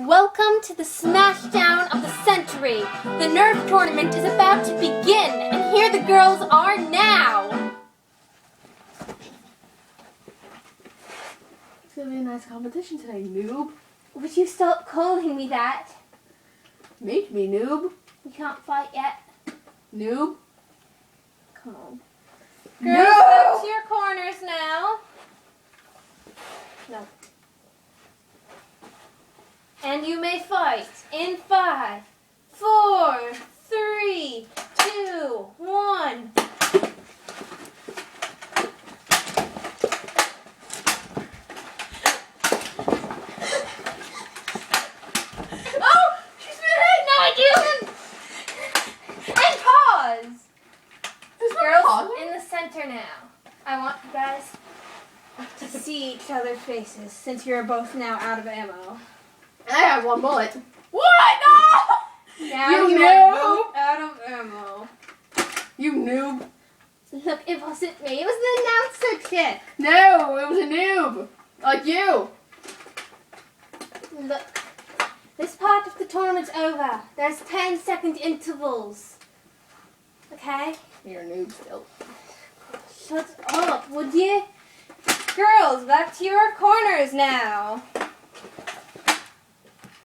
Welcome to the smashdown of the century. The Nerf tournament is about to begin, and here the girls are now. It's gonna be a nice competition today, noob. Would you stop calling me that? Make me, noob. We can't fight yet. Noob. Come on. Girls, back to your corners now. No. And you may fight in 5, 4, 3, 2, 1. Oh! She's been hit! No, I didn't! And pause! There's no Girls, pausing. in the center now. I want you guys to see each other's faces since you're both now out of ammo. And I have one bullet. What? No! Now You you are noob! both out of ammo. You noob. Look, it wasn't me. It was the announcer chick. No, it was a noob. Like you. Look, this part of the tournament's over. There's 10-second intervals. Okay? You're a noob still. Shut up, would you? Girls, back to your corners now.